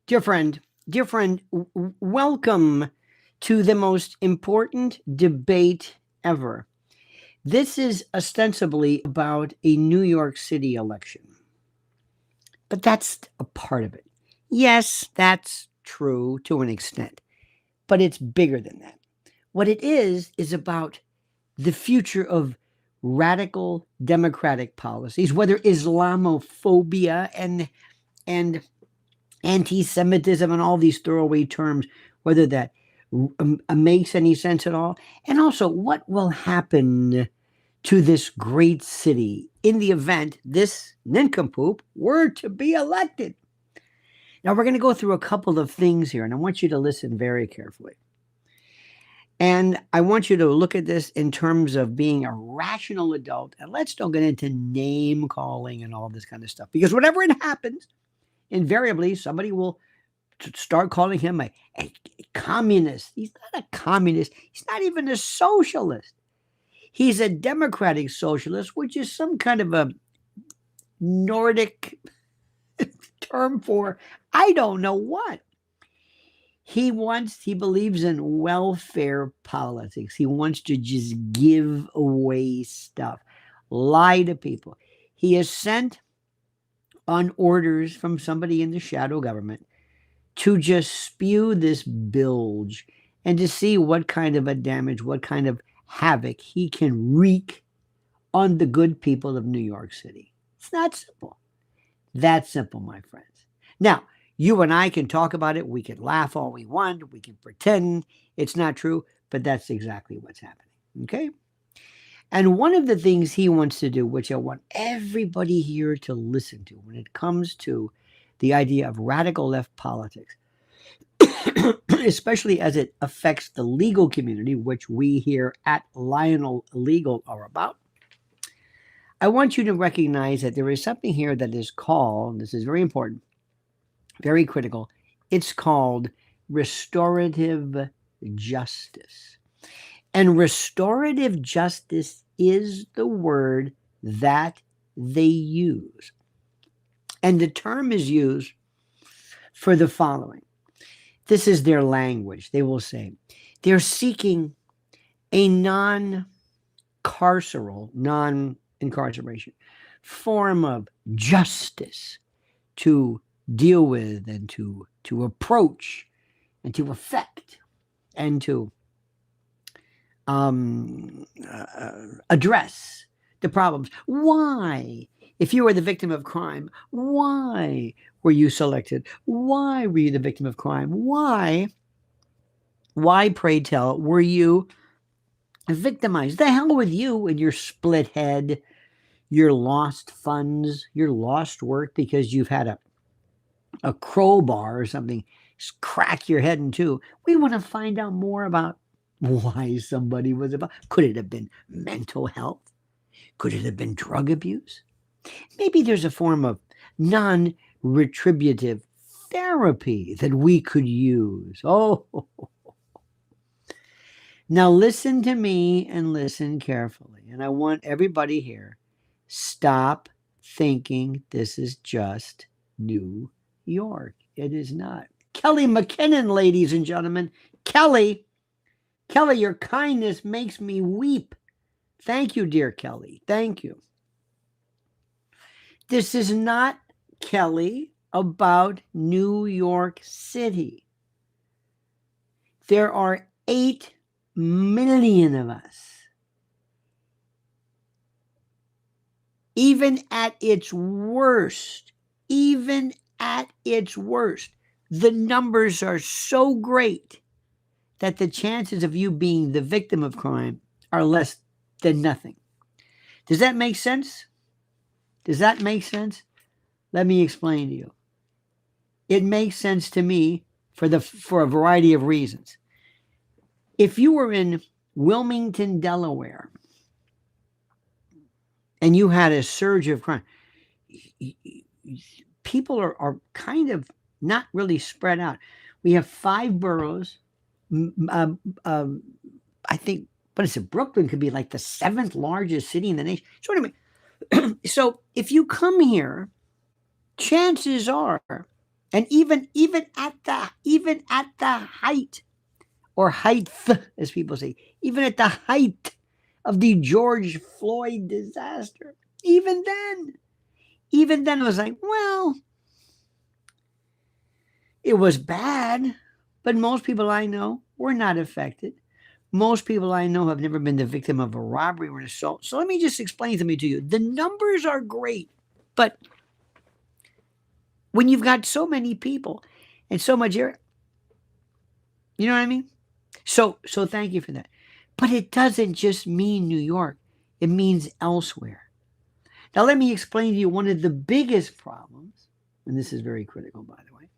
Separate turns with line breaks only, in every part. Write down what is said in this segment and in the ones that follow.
dear friend, welcome to the most important debate ever. This is ostensibly about a New York City election, but that's a part of it. Yes, that's true to an extent, but it's bigger than that. What it is about the future of radical democratic policies, whether Islamophobia and anti-Semitism and all these throwaway terms, whether that makes any sense at all, and also what will happen to this great city in the event this nincompoop were to be elected. Now, we're going to go through a couple of things here, and I want you to listen very carefully. And I want you to look at this in terms of being a rational adult, and let's don't get into name calling and all this kind of stuff, because whenever it happens, invariably somebody will start calling him a communist. He's not a communist. He's not even a socialist. He's a democratic socialist, which is some kind of a Nordic term for I don't know what. He believes in welfare politics. He wants to just give away stuff, lie to people. He is sent on orders from somebody in the shadow government to just spew this bilge and to see what kind of a damage, what kind of havoc he can wreak on the good people of New York City. It's not simple. That simple, my friends. Now, you and I can talk about it. We can laugh all we want. We can pretend it's not true, but that's exactly what's happening. Okay? And one of the things he wants to do, which I want everybody here to listen to when it comes to the idea of radical left politics, especially as it affects the legal community, which we here at Lionel Legal are about, I want you to recognize that there is something here that is called, this is very important, very critical, it's called restorative justice. And restorative justice is the word that they use. And the term is used for the following. This is their language. They will say they're seeking a non-carceral, non-incarceration form of justice to deal with and to approach and to affect and to address the problems. Why? If you were the victim of crime, why were you selected? Why were you the victim of crime? Why, pray tell, were you victimized? The hell with you and your split head, your lost funds, your lost work because you've had a crowbar or something crack your head in two. We want to find out more about why somebody was about. Could it have been mental health? Could it have been drug abuse? Maybe there's a form of non-retributive therapy that we could use. Oh, now listen to me and listen carefully. And I want everybody here, stop thinking this is just New York. It is not. Kelly McKinnon, ladies and gentlemen. Kelly, your kindness makes me weep. Thank you, dear Kelly. Thank you. This is not, Kelly, about New York City. There are 8 million of us. Even at its worst, the numbers are so great that the chances of you being the victim of crime are less than nothing. Does that make sense? Let me explain to you. It makes sense to me for a variety of reasons. If you were in Wilmington, Delaware, and you had a surge of crime, people are kind of not really spread out. We have 5 boroughs. I think, what is it? Brooklyn could be like the 7th largest city in the nation. So anyway, so if you come here, chances are And even at the height, or height, as people say, even at the height of the George Floyd disaster, even then, it was like, well, it was bad, but most people I know were not affected. Most people I know have never been the victim of a robbery or an assault. So let me just explain something to you. The numbers are great, but when you've got so many people and so much area, you know what I mean? So thank you for that. But it doesn't just mean New York. It means elsewhere. Now let me explain to you one of the biggest problems, and this is very critical, by the way.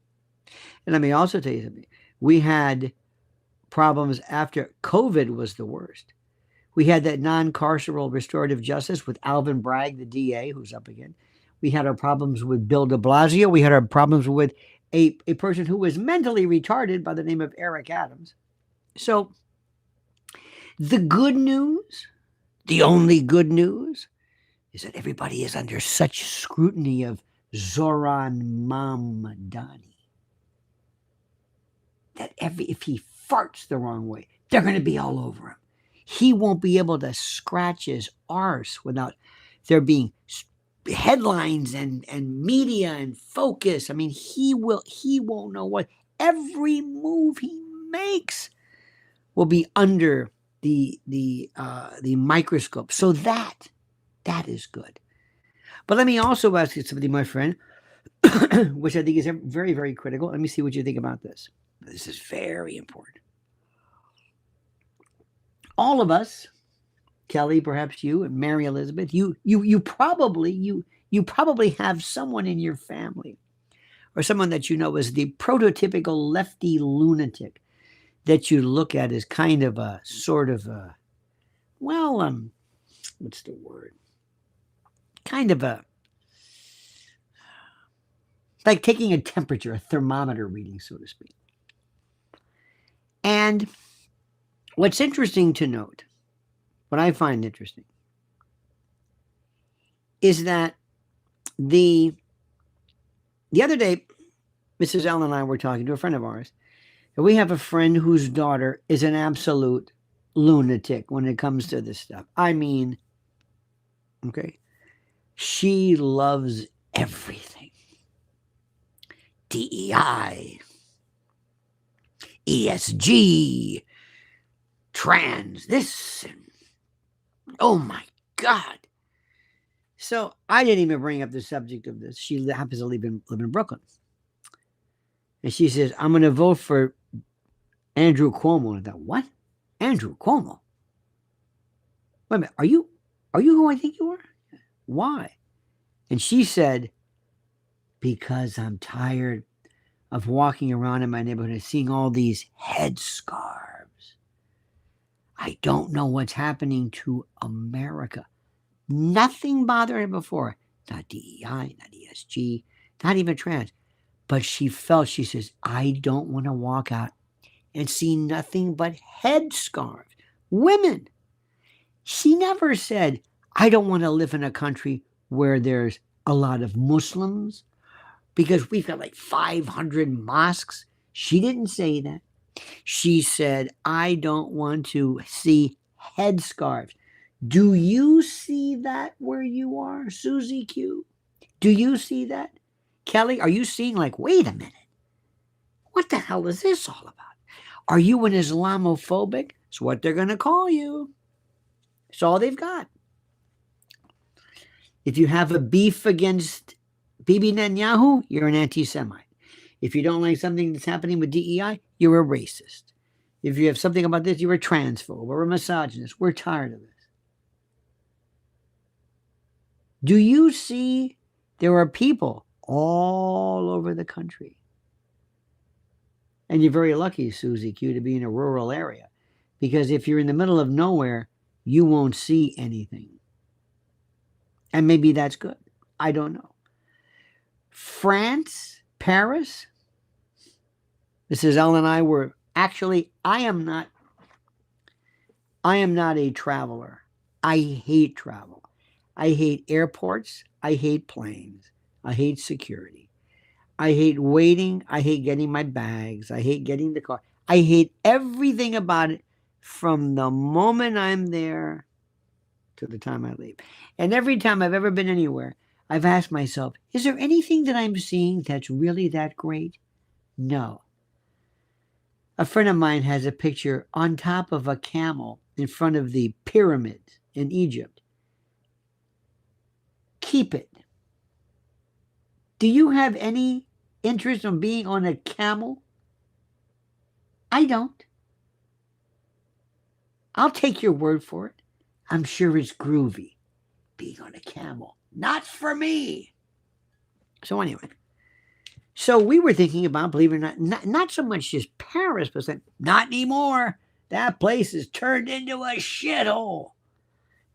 And let me also tell you something. We had problems after COVID was the worst. We had that non-carceral restorative justice with Alvin Bragg, the DA, who's up again. We had our problems with Bill de Blasio. We had our problems with a person who was mentally retarded by the name of Eric Adams. So the good news, the only good news, is that everybody is under such scrutiny of Zohran Mamdani that if he farts the wrong way, they're going to be all over him. He won't be able to scratch his arse without there being headlines and media and focus. I mean, he won't know what. Every move he makes will be under the microscope. So that is good. But let me also ask you something, my friend, which I think is very, very critical. Let me see what you think about this. This is very important. All of us, Kelly, perhaps you, and Mary Elizabeth, you probably have someone in your family or someone that you know is the prototypical lefty lunatic that you look at as kind of a sort of a, well, what's the word? Kind of a, like taking a temperature, a thermometer reading, so to speak. And what's interesting to note, what I find interesting, is that the other day, Mrs. Ellen and I were talking to a friend of ours, and we have a friend whose daughter is an absolute lunatic when it comes to this stuff. I mean, okay, she loves everything. DEI, ESG, trans, this, and oh my God. So I didn't even bring up the subject of this. She happens to live in Brooklyn. And she says, I'm going to vote for Andrew Cuomo. And I thought, what? Andrew Cuomo? Wait a minute. Are you who I think you are? Why? And she said, because I'm tired of walking around in my neighborhood and seeing all these headscarves. I don't know what's happening to America. Nothing bothered her before. Not DEI, not ESG, not even trans. But she says, I don't want to walk out and see nothing but headscarves. Women. She never said, I don't want to live in a country where there's a lot of Muslims because we've got like 500 mosques. She didn't say that. She said, I don't want to see headscarves. Do you see that where you are, Susie Q? Do you see that? Kelly, are you seeing like, wait a minute, what the hell is this all about? Are you an Islamophobic? It's what they're going to call you. It's all they've got. If you have a beef against Bibi Netanyahu, you're an anti-Semite. If you don't like something that's happening with DEI, you're a racist. If you have something about this, you're a transphobe or a misogynist. We're tired of this. Do you see there are people all over the country? And you're very lucky, Susie Q, to be in a rural area. Because if you're in the middle of nowhere, you won't see anything. And maybe that's good. I don't know. France, Paris. Mrs. Ellen and I were actually, I am not a traveler. I hate travel. I hate airports. I hate planes. I hate security. I hate waiting. I hate getting my bags. I hate getting the car. I hate everything about it from the moment I'm there to the time I leave. And every time I've ever been anywhere, I've asked myself, is there anything that I'm seeing that's really that great? No. A friend of mine has a picture on top of a camel in front of the pyramids in Egypt. Keep it. Do you have any interest in being on a camel? I don't. I'll take your word for it. I'm sure it's groovy being on a camel. Not for me. So anyway, so we were thinking about, believe it or not so much just Paris, but saying, not anymore. That place is turned into a shithole.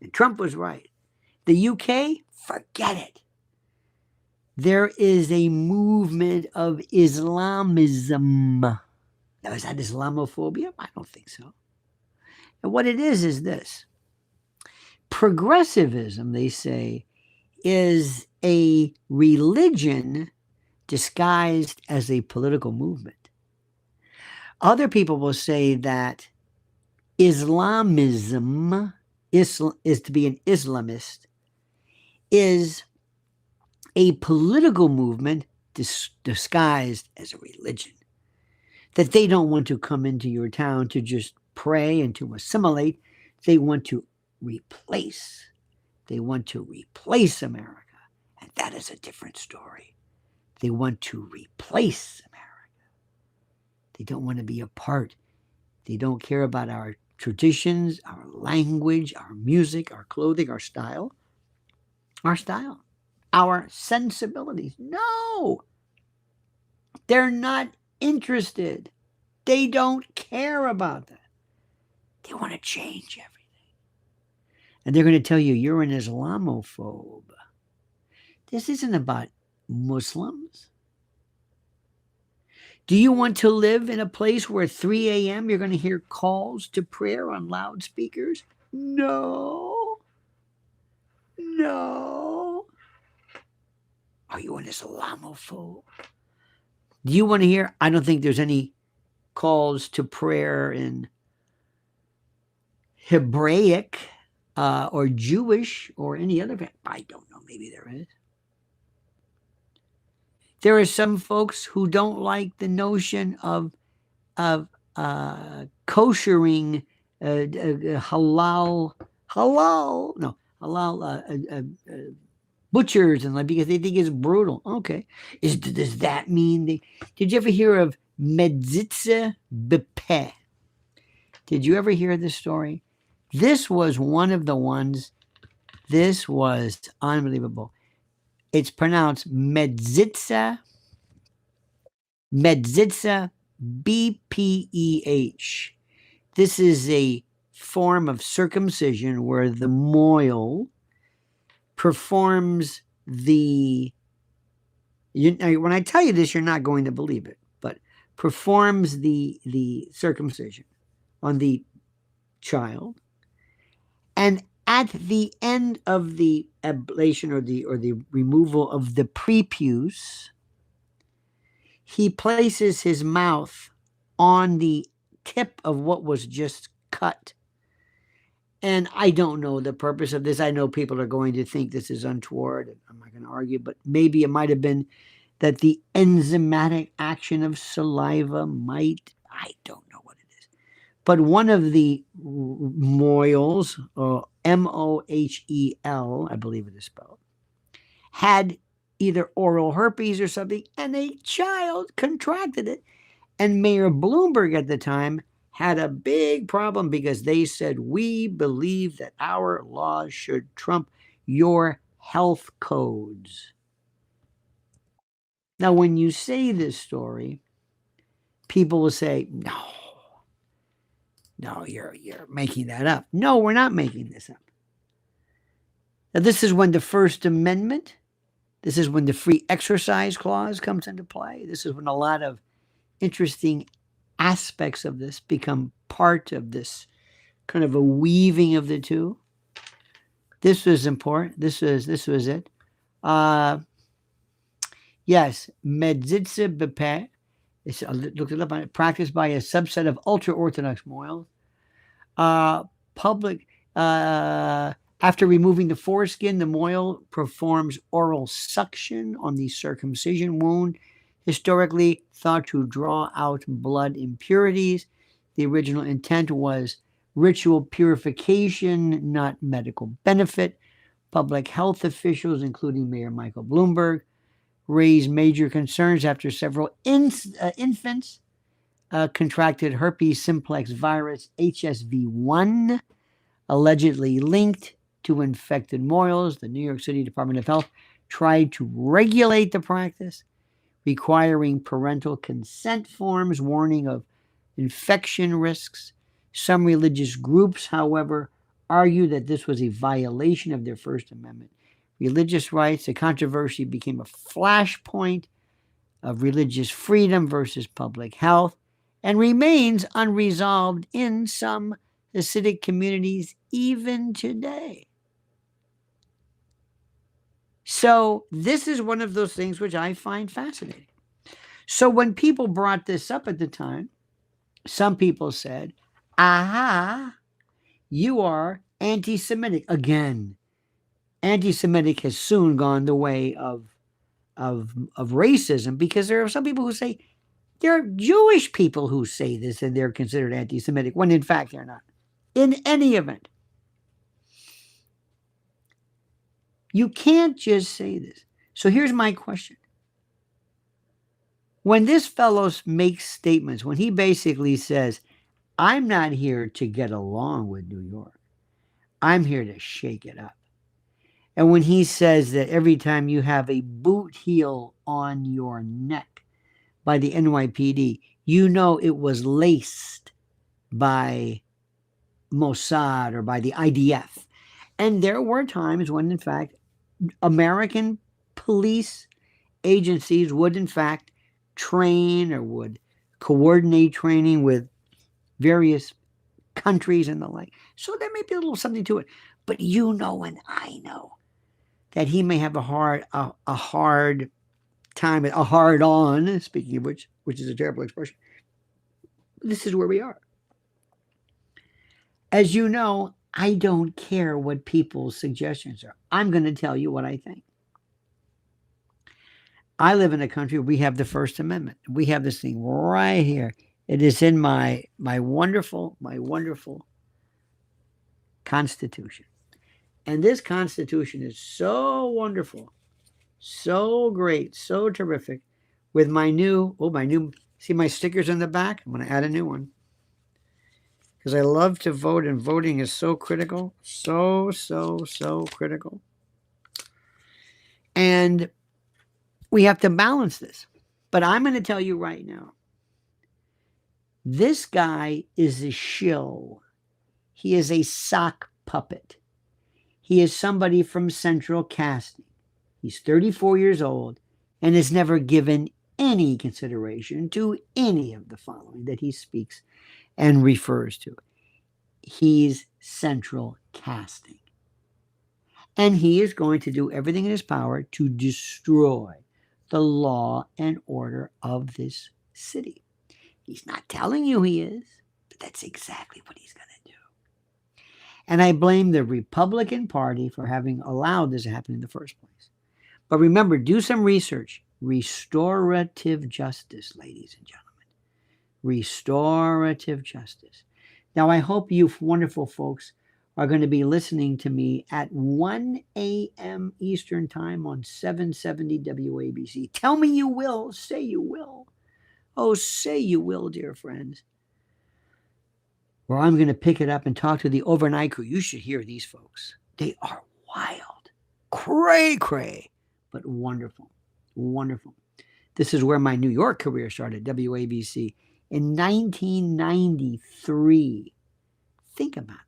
And Trump was right. The UK, forget it. There is a movement of Islamism. Now, is that Islamophobia? I don't think so. And what it is this. Progressivism, they say, is a religion disguised as a political movement. Other people will say that Islamism is to be an Islamist, is a political movement disguised as a religion. That they don't want to come into your town to just pray and to assimilate. They want to replace. They want to replace America. And that is a different story. They want to replace America. They don't want to be a part. They don't care about our traditions, our language, our music, our clothing, our style, our sensibilities. No, they're not interested. They don't care about that. They want to change everything. And they're going to tell you you're an Islamophobe. This isn't about Muslims. Do you want to live in a place where at 3 a.m. you're going to hear calls to prayer on loudspeakers? No. No. Are you an Islamophobe? Do you want to hear? I don't think there's any calls to prayer in Hebraic or Jewish or any other. I don't know. Maybe there is. There are some folks who don't like the notion of koshering halal butchers and like because they think it's brutal. Okay, does that mean did you ever hear of Medzitze Bepeh? Did you ever hear this story? This was one of the ones. This was unbelievable. It's pronounced Medzitze, Bpeh. This is a form of circumcision where the mohel performs when I tell you this, you're not going to believe it, but performs the circumcision on the child. And at the end of the ablation or the removal of the prepuce, he places his mouth on the tip of what was just cut. And I don't know the purpose of this. I know people are going to think this is untoward. I'm not going to argue, but maybe it might have been that the enzymatic action of saliva I don't know what it is. But one of the mohels, Mohel, I believe it is spelled, had either oral herpes or something, and a child contracted it. And Mayor Bloomberg at the time had a big problem because they said, we believe that our laws should trump your health codes. Now, when you say this story, people will say, no, you're making that up. No, we're not making this up. Now, this is when the First Amendment, this is when the Free Exercise Clause comes into play. This is when a lot of interesting aspects of this become part of this kind of a weaving of the two. This was important. This was it. Yes, medzitze bepeh. It's looked it up. Practiced by a subset of ultra-Orthodox Moyals. Public. After removing the foreskin, the Moyle performs oral suction on the circumcision wound, historically thought to draw out blood impurities. The original intent was ritual purification, not medical benefit. Public health officials, including Mayor Michael Bloomberg, raised major concerns after several infants contracted herpes simplex virus HSV1, allegedly linked to infected Moyles. The New York City Department of Health tried to regulate the practice, requiring parental consent forms warning of infection risks. Some religious groups, however, argue that this was a violation of their First Amendment religious rights. The controversy became a flashpoint of religious freedom versus public health and remains unresolved in some Hasidic communities even today. So this is one of those things which I find fascinating. So when people brought this up at the time, some people said, aha, you are anti-Semitic. Again, anti-Semitic has soon gone the way of racism, because there are some people who say there are Jewish people who say this and they're considered anti-Semitic, when in fact they're not. In any event, you can't just say this. So here's my question. When this fellow makes statements, when he basically says, I'm not here to get along with New York, I'm here to shake it up. And when he says that every time you have a boot heel on your neck by the NYPD, you know it was laced by Mossad or by the IDF. And there were times when, in fact, American police agencies would, in fact, train or would coordinate training with various countries and the like. So there may be a little something to it. But you know and I know that he may have a hard time, a hard on, speaking of which is a terrible expression. This is where we are. As you know, I don't care what people's suggestions are. I'm going to tell you what I think. I live in a country where we have the First Amendment. We have this thing right here. It is in my wonderful Constitution. And this Constitution is so wonderful, so great, so terrific. With my new, see my stickers on the back? I'm going to add a new one. Because I love to vote, and voting is so critical. So critical. And we have to balance this. But I'm going to tell you right now, this guy is a shill. He is a sock puppet. He is somebody from Central Casting. He's 34 years old and has never given any consideration to any of the following that he speaks and refers to. He's Central Casting. And he is going to do everything in his power to destroy the law and order of this city. He's not telling you he is, but that's exactly what he's going to do. And I blame the Republican Party for having allowed this to happen in the first place. But remember, do some research. Restorative justice, ladies and gentlemen. Restorative justice. Now, I hope you wonderful folks are going to be listening to me at 1 a.m. Eastern Time on 770 WABC. Tell me you will. Say you will. Oh, say you will, dear friends. Where I'm going to pick it up and talk to the overnight crew. You should hear these folks. They are wild. Cray, but wonderful. Wonderful. This is where my New York career started, WABC, in 1993. Think about that.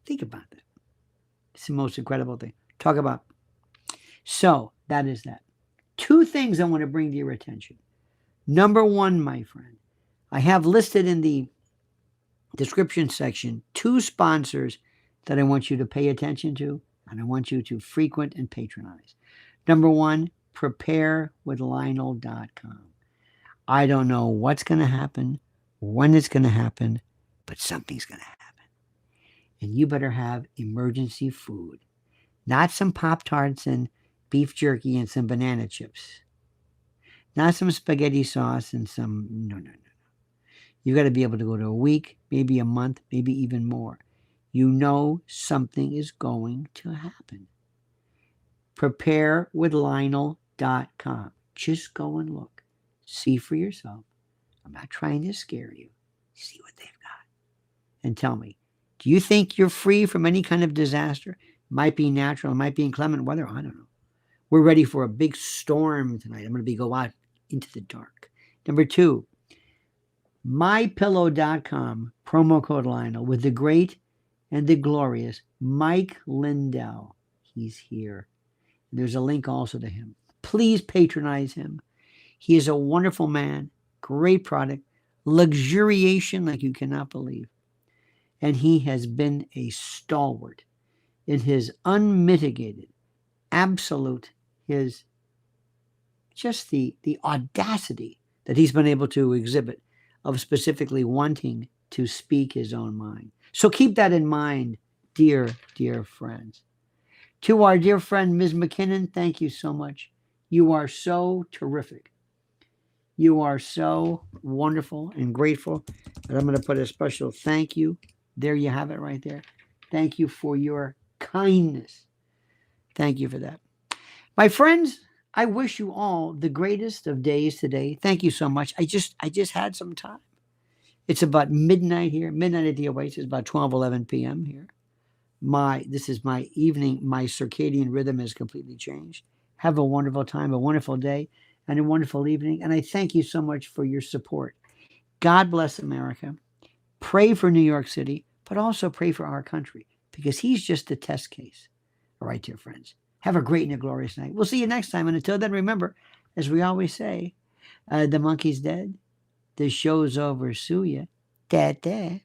Think about that. It's the most incredible thing. Talk about. So, that is that. Two things I want to bring to your attention. Number one, my friend, I have listed in the description section 2 sponsors that I want you to pay attention to and I want you to frequent and patronize. Number one, preparewithlionel.com. I don't know what's going to happen, when it's going to happen, but something's going to happen. And you better have emergency food, not some Pop-Tarts and beef jerky and some banana chips, not some spaghetti sauce and some, no. You got to be able to go to a week, maybe a month, maybe even more. You know something is going to happen. Preparewithlionel.com. Just go and look. See for yourself. I'm not trying to scare you. See what they've got. And tell me, do you think you're free from any kind of disaster? Might be natural, might be inclement weather. I don't know. We're ready for a big storm tonight. I'm going to go out into the dark. Number 2, mypillow.com, promo code Lionel, with the great and the glorious Mike Lindell. He's here. There's a link also to him. Please patronize him. He is a wonderful man, great product, luxuriation like you cannot believe. And he has been a stalwart in his unmitigated, absolute, his just the audacity that he's been able to exhibit of specifically wanting to speak his own mind. So keep that in mind, dear friends. To our dear friend, Ms. McKinnon, thank you so much. You are so terrific. You are so wonderful and grateful. And I'm going to put a special thank you. There you have it right there. Thank you for your kindness. Thank you for that. My friends, I wish you all the greatest of days today. Thank you so much. I just had some time. It's about midnight here. Midnight at the Oasis is about 11 p.m. here. This is my evening. My circadian rhythm has completely changed. Have a wonderful time, a wonderful day, and a wonderful evening. And I thank you so much for your support. God bless America. Pray for New York City, but also pray for our country, because he's just a test case. All right, dear friends. Have a great and a glorious night. We'll see you next time. And until then, remember, as we always say, the monkey's dead. The show's over. Sue ya. Da.